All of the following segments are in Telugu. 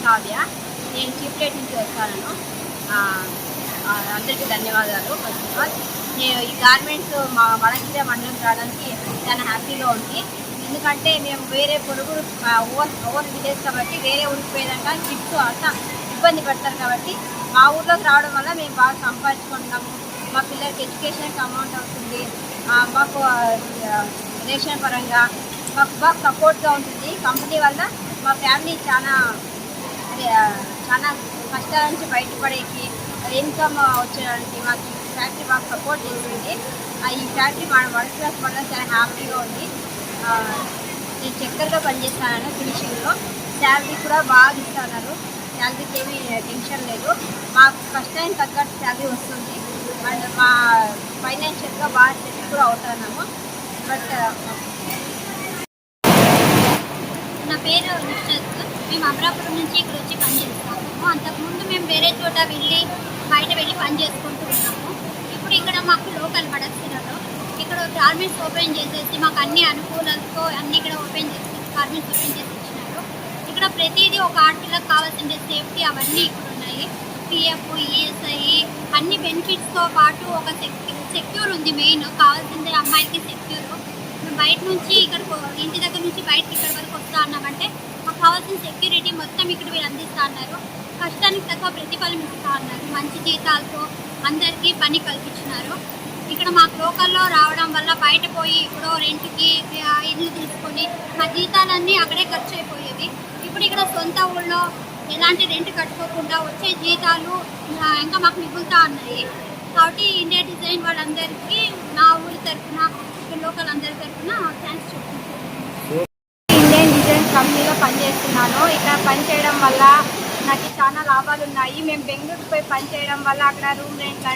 కావ్య. నేను చీప్లేట్ నుంచి వస్తాను. అందరికీ ధన్యవాదాలు. ఫస్ట్ ఆఫ్ ఆల్ నేను ఈ గార్మెంట్స్ మా వడగిరి మండలం రావడానికి చాలా హ్యాపీగా ఉంది. ఎందుకంటే మేము వేరే పొరుగు ఓవర్ విలేజ్ కాబట్టి వేరే ఊరికి పోయేదాకా కిడ్స్ అంతా ఇబ్బంది పడతారు కాబట్టి మా ఊర్లోకి రావడం వల్ల మేము బాగా సంపాదించుకుంటున్నాము. మా పిల్లలకి ఎడ్యుకేషన్కి అమౌంట్ అవుతుంది. మాకు రేషన్ పరంగా మాకు బాగా సపోర్ట్గా ఉంటుంది. కంపెనీ వల్ల మా ఫ్యామిలీ చాలా కష్టాల నుంచి బయటపడేకి ఇన్కమ్ వచ్చేయడానికి మాకు ఫ్యాక్టరీ బాగా సపోర్ట్ చేస్తుంది. ఈ ఫ్యాక్టరీ మన వర్క్ క్లాస్ వల్ల చాలా హ్యాపీగా ఉంది. నేను చక్కరగా పనిచేస్తాను. ఫినిషింగ్లో శాలరీ కూడా బాగా ఇస్తున్నారు. శాలరీకి ఏమీ టెన్షన్ లేదు. మాకు కష్టానికి తగ్గట్టు శాలరీ వస్తుంది. అండ్ మా ఫైనాన్షియల్గా బాగా సెటిల్ కూడా అవుతున్నాము. బట్ నా పేరు నిషత్. మేము అమరాపురం నుంచి ఇక్కడ వచ్చి పనిచేస్తాము. అంతకుముందు మేము వేరే చోట బయట వెళ్ళి పని చేసుకుంటూ ఉన్నాము. ఇప్పుడు ఇక్కడ మాకు లోకల్ వడసిరలో ఇక్కడ గార్మెంట్స్ ఓపెన్ చేసేసి మాకు అన్ని అనుకూలతో అన్ని ఇక్కడ గార్మెంట్స్ ఓపెన్ చేసి ఇచ్చినారు. ఇక్కడ ప్రతిదీ ఒక ఆడపిల్లకు కావాల్సిన సేఫ్టీ అవన్నీ ఇక్కడ ఉన్నాయి. పిఎఫ్, ఈఎస్ఐ అన్ని బెనిఫిట్స్తో పాటు ఒక సెక్యూర్ ఉంది. మెయిన్ కావాల్సిందే అమ్మాయికి సెక్యూర్. మేము బయట నుంచి ఇంటి దగ్గర నుంచి బయటకి ఇక్కడ వరకు వస్తా అన్నామంటే మాకు కావాల్సిన సెక్యూరిటీ మొత్తం ఇక్కడ వీళ్ళు అందిస్తూ ఉన్నారు. కష్టానికి తక్కువ ప్రతిఫలం ఇస్తూ ఉన్నారు. మంచి జీతాలతో అందరికీ పని కల్పించినారు. ఇక్కడ మాకు లోకల్లో రావడం వల్ల బయట పోయి ఇప్పుడు రెంట్కి ఇల్లు తీసుకొని మా జీతాలన్నీ అక్కడే ఖర్చు అయిపోయేది. ఇప్పుడు ఇక్కడ సొంత ఊళ్ళో ఎలాంటి రెంట్ కట్టుకోకుండా వచ్చే జీతాలు ఇంకా మాకు మిగులుతూ ఉన్నాయి. కాబట్టి ఇండియా డిజైన్ వాళ్ళందరికీ నా ఊరి తరఫున లోకల్ అందరి తరఫున థ్యాంక్స్ చెప్తున్నాను. ఇండియన్ డిజైన్ కంపెనీలో పనిచేస్తున్నాను. ఇక్కడ పనిచేయడం వల్ల నాకు చాలా లాభాలు ఉన్నాయి. మేము బెంగళూరుకి పోయి పనిచేయడం వల్ల అక్కడ రూమ్ రెంట్లు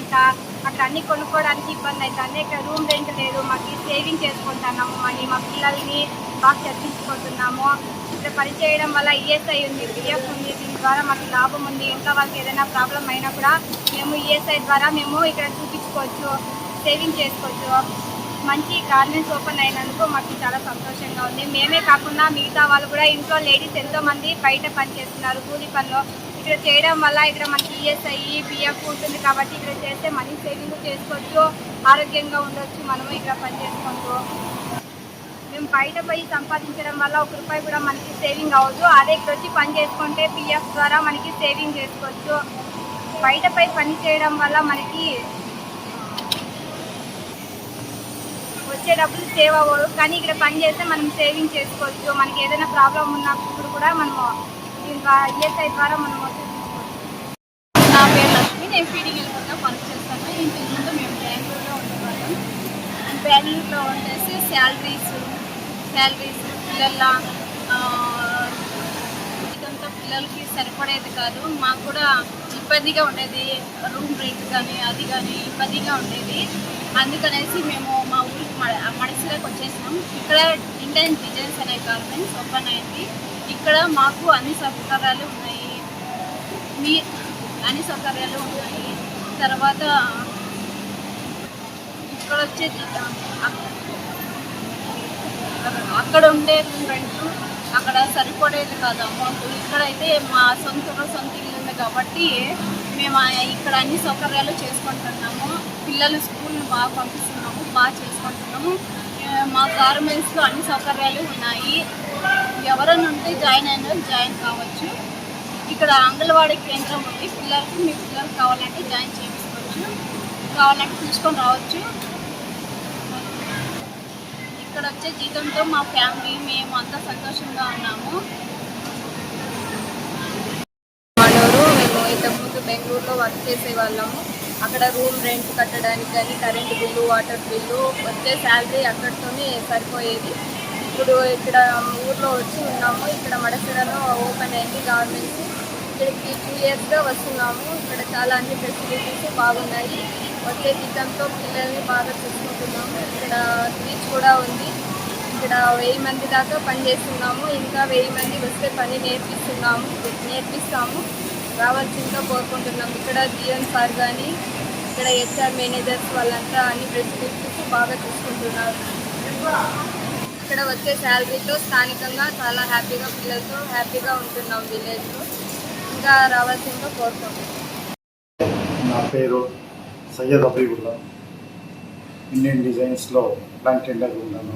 అక్కడ అన్నీ కొనుక్కోవడానికి ఇబ్బంది అవుతుంది. ఇక్కడ రూమ్ రెంట్ లేదు. మాకు సేవింగ్ చేసుకుంటున్నాము. మనీ మా పిల్లల్ని బాగా చర్చించుకుంటున్నాము. ఇక్కడ పనిచేయడం వల్ల ఈఎస్ఐ ఉంది, పిఎఫ్ ఉంది. దీని ద్వారా మాకు లాభం ఉంది. ఇంట్లో వాళ్ళకి ఏదైనా ప్రాబ్లం అయినా కూడా మేము ఈఎస్ఐ ద్వారా మేము ఇక్కడ చూపించుకోవచ్చు, సేవింగ్ చేసుకోవచ్చు. మంచి గార్మెంట్స్ ఓపెన్ అయినందుకు మాకు చాలా సంతోషంగా ఉంది. మేమే కాకుండా మిగతా వాళ్ళు కూడా ఇంట్లో లేడీస్ ఎంతోమంది బయట పని చేస్తున్నారు కూలీ పనిలో. ఇక్కడ చేయడం వల్ల ఇక్కడ మనకి ఈఎస్ఐ, పిఎఫ్ ఉంటుంది కాబట్టి ఇక్కడ చేస్తే మనీ సేవింగ్ చేసుకోవచ్చు, ఆరోగ్యంగా ఉండొచ్చు. మనము ఇక్కడ పని చేసుకుంటూ మేము బయట పోయి సంపాదించడం వల్ల ₹1 కూడా మనకి సేవింగ్ అవ్వదు. అదే ఇక్కడ వచ్చి పని చేసుకుంటే పిఎఫ్ ద్వారా మనకి సేవింగ్ చేసుకోవచ్చు. బయట పోయి పని చేయడం వల్ల మనకి వచ్చే డబ్బులు సేవ్ అవ్వదు, కానీ ఇక్కడ పని చేస్తే మనం సేవింగ్ చేసుకోవచ్చు. మనకి ఏదైనా ప్రాబ్లం ఉన్నప్పుడు కూడా మనము ఇంకా ఈఎస్ఐ ద్వారా మనం చూపించుకోవచ్చు. నా పేరు లక్ష్మి. నేను ఫీడింగ్ వెళ్ళకుండా పని చేస్తాను. ఇంటి ముందు మేము బెంగళూరులో ఉండేవాళ్ళం. బెంగళూరులో ఉండేసి శాలరీస్ పిల్లల ఇదంతా పిల్లలకి సరిపడేది కాదు. మాకు కూడా ఇబ్బందిగా ఉండేది. రూమ్ రెంట్ కానీ అది కానీ ఇబ్బందిగా ఉండేది. అందుకనేసి మేము మా ఊరికి మడిసిలోకి వచ్చేసినాం. ఇక్కడ ఇండియన్ డిజైన్స్ అనే గార్మెంట్స్ ఓపెన్ అయింది. ఇక్కడ మాకు అన్ని సౌకర్యాలు ఉన్నాయి. తర్వాత ఇక్కడ వచ్చేది అక్కడ ఉండే రూమ్ రెంట్ అక్కడ సరిపడేది కాదు అమౌంట్. ఇక్కడైతే మా సొంత ఇల్లు ఉంది కాబట్టి మేము ఇక్కడ అన్ని సౌకర్యాలు చేసుకుంటున్నాము. పిల్లలు స్కూల్ని బాగా పంపిస్తున్నాము, బాగా చేసుకుంటున్నాము. మా గార్మెంట్స్లో అన్ని సౌకర్యాలు ఉన్నాయి. ఎవరైనా ఉంటే జాయిన్ కావచ్చు. ఇక్కడ అంగన్వాడీ కేంద్రం ఉంది. మీ పిల్లలకు కావాలంటే జాయిన్ చేయించుకోవచ్చు, కావాలంటే తీసుకొని రావచ్చు. ఇక్కడ వచ్చే జీతంతో మా ఫ్యామిలీ మేము అంతా సంతోషంగా ఉన్నాము. మేము ఇంతకుముందు బెంగళూరులో వర్క్ చేసేవాళ్ళము. అక్కడ రూమ్ రెంట్ కట్టడానికి కానీ కరెంటు బిల్లు, వాటర్ బిల్లు వచ్చే శాలరీ అక్కడితోనే సరిపోయేది. ఇప్పుడు ఇక్కడ ఊర్లో వచ్చి ఉన్నాము. ఇక్కడ మడసిరలో ఓపెన్ అయింది గవర్నమెంట్. ఇక్కడికి 2 yearsగా వస్తున్నాము. ఇక్కడ చాలా అన్ని ఫెసిలిటీస్ బాగున్నాయి. వచ్చే జీతంతో పిల్లల్ని బాగా చూసుకుంటున్నాము. ఇక్కడ బీచ్ కూడా ఉంది. ఇక్కడ 1000 మంది దాకా పనిచేస్తున్నాము. ఇంకా 1000 మంది వస్తే పని నేర్పిస్తాము. రావాల్సిందిగా కోరుకుంటున్నాము. ఇక్కడ జిఎం సార్ కానీ ఇక్కడ హెచ్ఆర్ మేనేజర్స్ వాళ్ళంతా అన్ని ఫెసిలిటీస్ బాగా చూసుకుంటున్నారు. ఇక్కడ వచ్చే శాలరీతో స్థానికంగా చాలా పిల్లలతో హ్యాపీగా ఉంటున్నాం విలేజ్లో. ఇంకా రావాల్సిందిగా కోరుకుంటున్నాను. నా పేరు సయ్యద్ అబీబుల్లా. ఇండియన్ డిజైన్స్లో ప్లాంట్ టెండర్గా ఉన్నాను.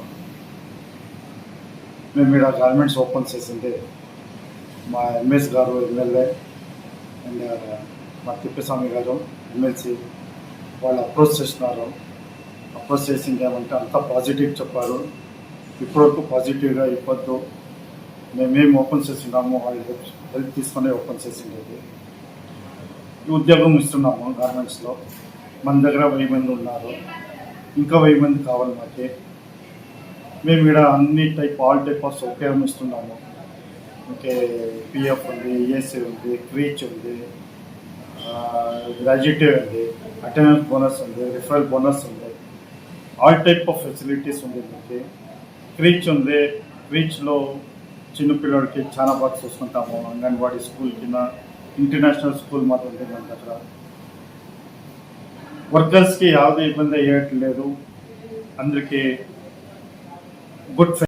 మేము ఇక్కడ గార్మెంట్స్ ఓపెన్ చేసింది మా ఎంఎస్ గారు ఎమ్మెల్యే అండ్ మా తిప్పస్వామి గారు ఎమ్మెల్సీ వాళ్ళు అప్రోచ్ చేస్తున్నారు. అప్రోచ్ చేసింది ఏమంటే అంతా పాజిటివ్ చెప్పారు. ఇప్పటివరకు పాజిటివ్గా ఇవ్వద్దు, మేమేం ఓపెన్ చేస్తున్నాము వాళ్ళు హెల్ప్ తీసుకొని ఓపెన్ చేసిండేది. ఉద్యోగం ఇస్తున్నాము గార్మెంట్స్లో. మన దగ్గర 1000 మంది ఉన్నారు, ఇంకా 1000 మంది కావాలి మాకు. మేము ఇక్కడ అన్ని ఆల్ టైప్ ఆఫ్ సౌకర్యం ఇస్తున్నాము. ఇంకే పిఎఫ్ ఉంది, ఈఎస్ఐ ఉంది, క్రీచ్ ఉంది, గ్రాడ్యుయేటివ్ ఉంది, అటెండెన్స్ బోనస్ ఉంది, రిఫరల్ బోనస్ ఉంది, ఆల్ టైప్ ఆఫ్ ఫెసిలిటీస్ ఉంది. మనకి క్రీచ్ ఉంది. క్రీచ్లో చిన్నపిల్లలకి చాలా బాగా చూసుకుంటాము. అంగన్వాడీ స్కూల్ కింద ఇంటర్నేషనల్ స్కూల్ మాత్రం ఉంది మన దగ్గర. వర్కర్స్కి ಯಾವುದೇ ఇబ్బంది అయ్యేట్లేదు. అందరికీ గుడ్